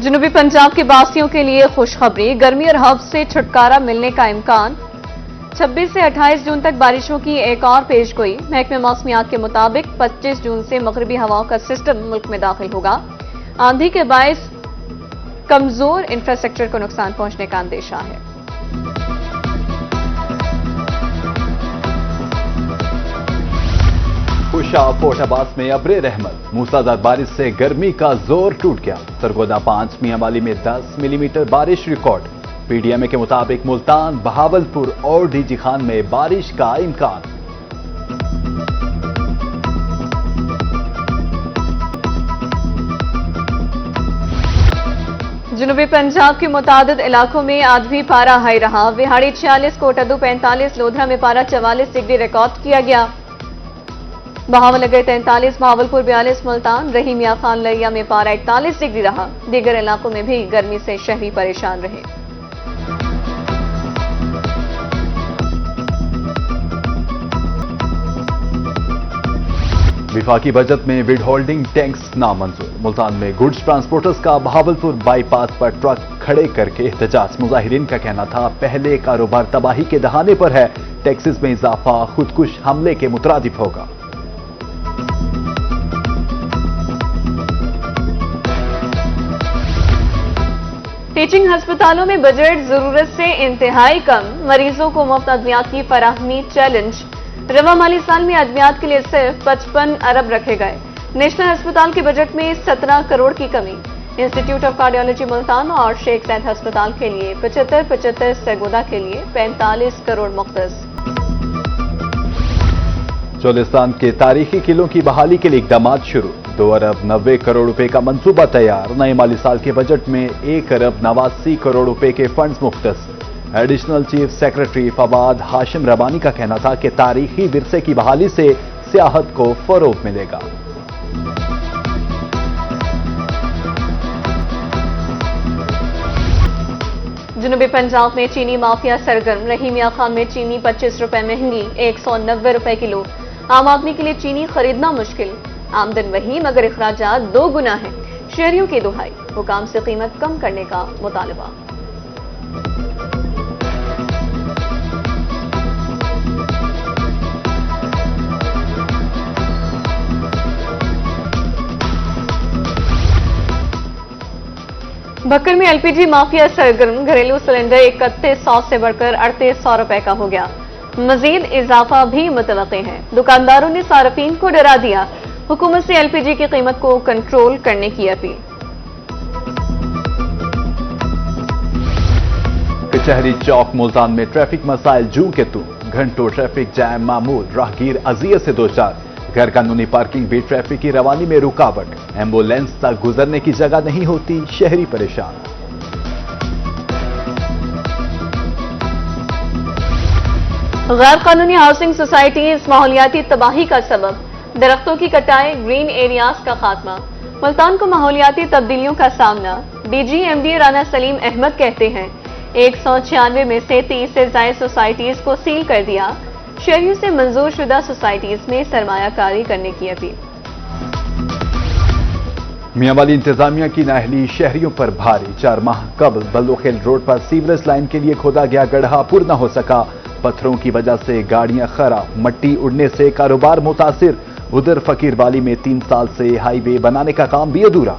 جنوبی پنجاب کے باسیوں کے لیے خوشخبری، گرمی اور ہب سے چھٹکارا ملنے کا امکان۔ 26 سے 28 جون تک بارشوں کی ایک اور پیشگوئی۔ محکمہ موسمیات کے مطابق 25 جون سے مغربی ہواؤں کا سسٹم ملک میں داخل ہوگا۔ آندھی کے باعث کمزور انفراسٹرکچر کو نقصان پہنچنے کا اندیشہ ہے۔ خوشا فورٹ عباس میں ابر رحمت، موسلادھار بارش سے گرمی کا زور ٹوٹ گیا۔ سرگودا 5 میاں والی میں 10 ملی میٹر بارش ریکارڈ۔ پی ڈی ایم اے کے مطابق ملتان، بہاولپور اور ڈی جی خان میں بارش کا امکان۔ جنوبی پنجاب کے متعدد علاقوں میں آج بھی پارا ہائی رہا۔ وہاڑی 46، کوٹادو 45، لودھرا میں پارا 44 ڈگری ریکارڈ کیا گیا۔ بہاول نگر 43، بہاولپور 42، ملتان، رحیم یا خان لیا میں پارا 41 ڈگری رہا۔ دیگر علاقوں میں بھی گرمی سے شہری پریشان رہے۔ وفاقی بجٹ میں ویڈ ہولڈنگ ٹینکس نامنظور۔ ملتان میں گڈز ٹرانسپورٹرز کا بہاولپور بائی پاس پر ٹرک کھڑے کر کے احتجاج۔ مظاہرین کا کہنا تھا پہلے کاروبار تباہی کے دہانے پر ہے، ٹیکسز میں اضافہ خودکش حملے کے مترادف ہوگا۔ ٹیچنگ ہسپتالوں میں بجٹ ضرورت سے انتہائی کم، مریضوں کو مفت ادویات کی فراہمی چیلنج۔ رواں مالی سال میں ادویات کے لیے صرف 55 ارب رکھے گئے۔ نیشنل ہسپتال کے بجٹ میں 17 کروڑ کی کمی۔ انسٹی ٹیوٹ آف کارڈیالوجی ملتان اور شیخ زاید ہسپتال کے لیے 75 سرگودا کے لیے 45 کروڑ مختص۔ چولستان کے تاریخی قلعوں کی بحالی کے لیے اقدامات شروع۔ 2 ارب 90 کروڑ روپے کا منصوبہ تیار۔ نئے مالی سال کے بجٹ میں 1 ارب 89 کروڑ روپے کے فنڈز مختص۔ ایڈیشنل چیف سیکرٹری فواد ہاشم ربانی کا کہنا تھا کہ تاریخی ورثے کی بحالی سے سیاحت کو فروغ ملے گا۔ جنوبی پنجاب میں چینی مافیا سرگرم۔ رحیم یا خان میں چینی 25 روپے مہنگی، 190 روپے کلو۔ عام آدمی کے لیے چینی خریدنا مشکل۔ آمدن وہی مگر اخراجات 2 گنا ہیں۔ شہریوں کی دہائی، حکام سے قیمت کم کرنے کا مطالبہ۔ بھکر میں ایل پی جی مافیا سرگرم۔ گھریلو سلنڈر 3100 سے بڑھ کر 3800 روپے کا ہو گیا۔ مزید اضافہ بھی متوقع ہے۔ دکانداروں نے صارفین کو ڈرا دیا۔ حکومت سے ایل پی جی کی قیمت کو کنٹرول کرنے کی اپیل۔ کچہری چوک ملتان میں ٹریفک مسائل جوں کے توں، گھنٹوں ٹریفک جام معمول، راہگیر اذیت سے دوچار۔ غیر قانونی پارکنگ بھی ٹریفک کی روانی میں رکاوٹ۔ ایمبولینس تک گزرنے کی جگہ نہیں ہوتی، شہری پریشان۔ غیر قانونی ہاؤسنگ سوسائٹیز ماحولیاتی تباہی کا سبب۔ درختوں کی کٹائی، گرین ایریاز کا خاتمہ۔ ملتان کو ماحولیاتی تبدیلیوں کا سامنا۔ D G M D Rana Salim Ahmed کہتے ہیں 196 میں سے 30 سے زائد سوسائٹیز کو سیل کر دیا۔ شہریوں سے منظور شدہ سوسائٹیز میں سرمایہ کاری کرنے کی اپیل۔ میاں والی انتظامیہ کی نااہلی شہریوں پر بھاری۔ 4 ماہ قبل بلوخیل روڈ پر سیوریج لائن کے لیے کھودا گیا گڑھا پر نہ ہو سکا۔ پتھروں کی وجہ سے گاڑیاں خراب، مٹی اڑنے سے کاروبار متاثر۔ ادھر فقیر والی میں 3 سال سے ہائی وے بنانے کا کام بھی ادھورا۔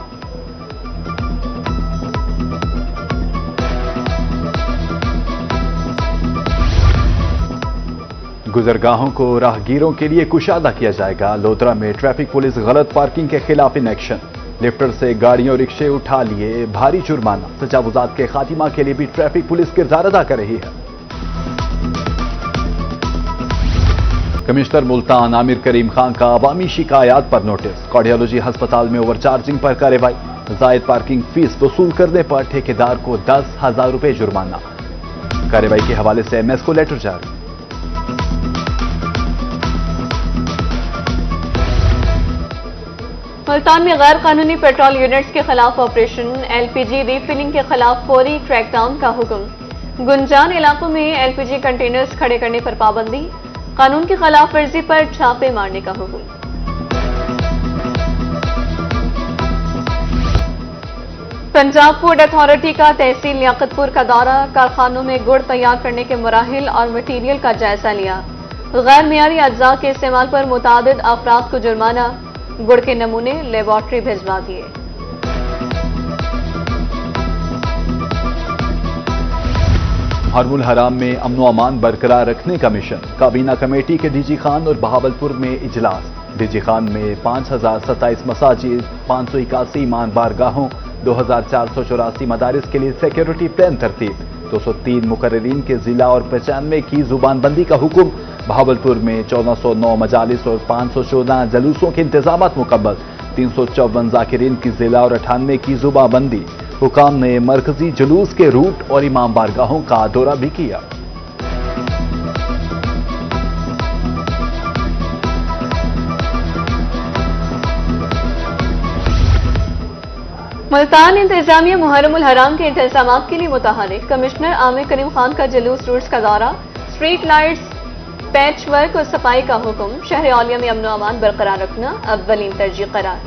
گزرگاہوں کو راہگیروں کے لیے کشادہ کیا جائے گا۔ لودھرا میں ٹریفک پولیس غلط پارکنگ کے خلاف ان ایکشن۔ لفٹر سے گاڑیوں رکشے اٹھا لیے، بھاری جرمانہ۔ تجاوزات کے خاتمہ کے لیے بھی ٹریفک پولیس کردار ادا کر رہی ہے۔ کمشنر ملتان عامر کریم خان کا عوامی شکایات پر نوٹس۔ کارڈیالوجی ہسپتال میں اوور چارجنگ پر کارروائی۔ زائد پارکنگ فیس وصول کرنے پر ٹھیکیدار کو 10,000 روپے جرمانہ۔ کارروائی کے حوالے سے ایم ایس کو لیٹر جاری۔ ملتان میں غیر قانونی پیٹرول یونٹس کے خلاف آپریشن۔ ایل پی جی ری فلنگ کے خلاف فوری کریک ڈاؤن کا حکم۔ گنجان علاقوں میں ایل پی جی کنٹینرز کھڑے کرنے پر پابندی۔ قانون کی خلاف ورزی پر چھاپے مارنے کا حکم۔ पंजाब फूड अथॉरिटी का तहसील लियाकतपुर का दौरा, कारखानों में गुड़ तैयार करने के मराहिल और मटीरियल का जायजा लिया। गैर मियारी अज्जा के इस्तेमाल पर मुतादिद अफराद को जुर्माना, गुड़ के नमूने लेबॉर्ट्री भिजवा दिए। हरमुल हराम में अमन व अमान बरकरार रखने का मिशन, काबीना कमेटी के डीजी खान और बहावलपुर में इजलास। डीजी खान में 5027 मसाजिद, 581 ईमान बारगाहों, 2484 मदारिस के लिए सिक्योरिटी प्लान तरतीब, 203 मुकर्ररीन के जिला और 95 की जुबानबंदी का हुक्म। बहावलपुर में 1409 मजालिस और 514 जलूसों के इंतजाम मुकम्मल, 354 जाकिरीन की जिला और 98 की जुबानबंदी। हुकाम ने मरकजी जुलूस के रूट और इमाम बारगाहों का दौरा भी किया। मुल्तान इंतजामिया मुहर्रमुल हराम के इंतजामात के लिए मुतहरिक, कमिश्नर आमिर करीम खान का जुलूस रूट्स का दौरा, स्ट्रीट लाइट्स, पैच वर्क और सफाई का हुक्म। शहर औलिया में अमन व अमान बरकरार रखना अव्वलीन तरजीह करार।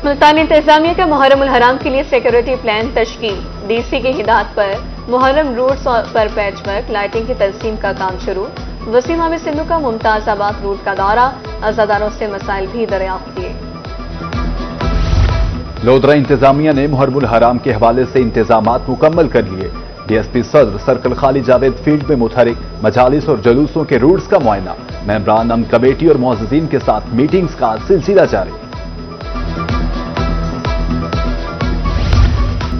मुल्तान इंतजामिया का मुहर्रमुल हराम के लिए सिक्योरिटी प्लान तश्कील, डीसी की हिदायत पर मुहर्रम रूट्स पर पैच वर्क, लाइटिंग की तंसीम का काम शुरू। वसीम अहमद सिंधु का मुमताजाबाद रूट का दौरा, अज़ादारों से मसाइल भी दरियाफ्त किए। लोधरा इंतजामिया ने मुहर्रमुल हराम के हवाले से इंतजामात मुकम्मल कर लिए। डीएसपी सदर सर्कल खाली जावेद फील्ड में मुतहरिक, मजालिस और जुलूसों के रूट्स का मुआयना। मेंबरान अमन कमेटी और मुअज़्ज़िज़ीन के साथ मीटिंग्स का सिलसिला जारी।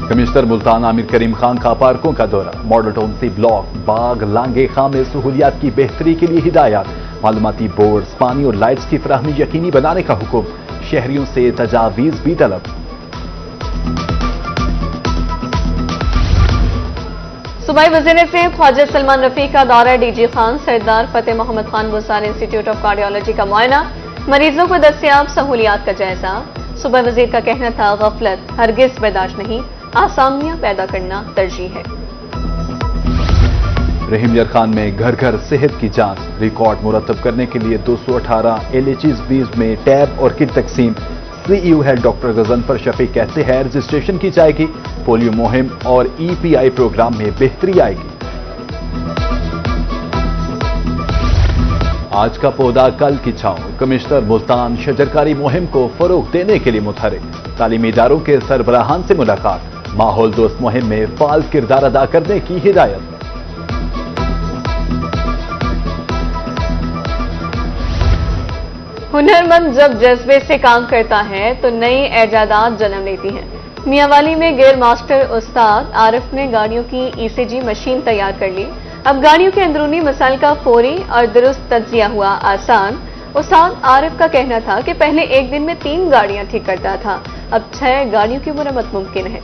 कमिश्नर मुल्तान आमिर करीम खान का पार्कों का दौरा, मॉडल टाउन सी ब्लॉक, बाग, लांगे खां में सहूलियात की बेहतरी के लिए हिदायत। मालूमाती बोर्ड्स, पानी और लाइट्स की फराहमी यकीनी बनाने का हुक्म। शहरियों से तजावीज भी तलब। सूबाई वज़ीर सेहत ख्वाजा सलमान रफी का दौरा, DG Khan, Sardar Fateh Mohammad Khan Buzdar institute of cardiology का मुआयना, मरीजों को दस्तयाब सहूलियात का जायजा। सूबाई वज़ीर का कहना था, गफलत हरगिज बर्दाश्त नहीं, आसामियां पैदा करना तरजीह है। रहीम यार खान में घर घर सेहत की जांच, रिकॉर्ड मुरतब करने के लिए 218 LHs बीज में टैब और किट तकसीम। CEO head doctor Ghazanfar Shafiq कहते हैं, रजिस्ट्रेशन की जाएगी। पोलियो मुहिम और EPI प्रोग्राम में बेहतरी आएगी। आज का पौधा कल की छांव, कमिश्नर मुल्तान शजरकारी मुहिम को फरोग देने के लिए मुतहरिक। तालीमी इदारों के सरबराहान से मुलाकात, माहौल दोस्त मुहिम में फाल किरदार अदा करने की हिदायत। हुनरमंद जब जज्बे से काम करता है तो नई ऐजादात जन्म लेती हैं। मियांवाली में गेयर मास्टर उस्ताद आरिफ ने गाड़ियों की ECG मशीन तैयार कर ली। अब गाड़ियों के अंदरूनी मसाइल का फौरी और दुरुस्त तज्जिया हुआ आसान। उस्ताद आरिफ का कहना था कि पहले एक दिन में 3 गाड़ियां ठीक करता था, अब 6 गाड़ियों की मुरम्मत मुमकिन है।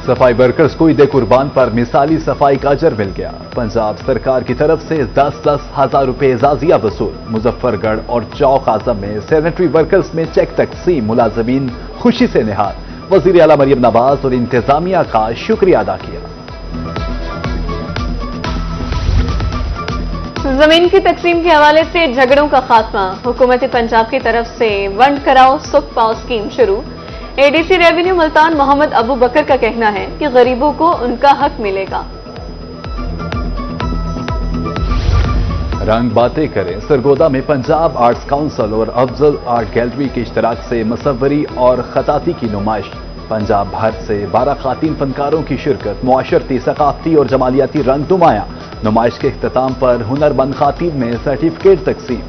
सफाई वर्कर्स को ईद कुर्बान पर मिसाली सफाई का अजर मिल गया। पंजाब सरकार की तरफ से 10-10 हजार रुपए एजाजिया वसूल। मुजफ्फरगढ़ और चौक आजम में सैनिटरी वर्कर्स में चेक तकसीम, मुलाजमीन खुशी से निहाल। वजीर आला मरियम नवाज और इंतजामिया का शुक्रिया अदा किया। जमीन की तकसीम के हवाले से झगड़ों का खात्मा, हुकूमत पंजाब की तरफ से वंड कराओ सुख पाओ स्कीम शुरू। ADC रेवेन्यू मुल्तान मोहम्मद अबू बकर का कहना है कि गरीबों को उनका हक मिलेगा। रंग बातें करें, सरगोदा में पंजाब आर्ट्स काउंसिल और अफजल आर्ट गैलरी के इश्तराक से मसव्वरी और खताती की नुमाइश। पंजाब भर से 12 खातीन फनकारों की शिरकत, मुआशरती, सकाफती और जमालियाती रंग नुमाया। नुमाइश के इख्तिताम पर हुनरमंद खातीन में सर्टिफिकेट तकसीम।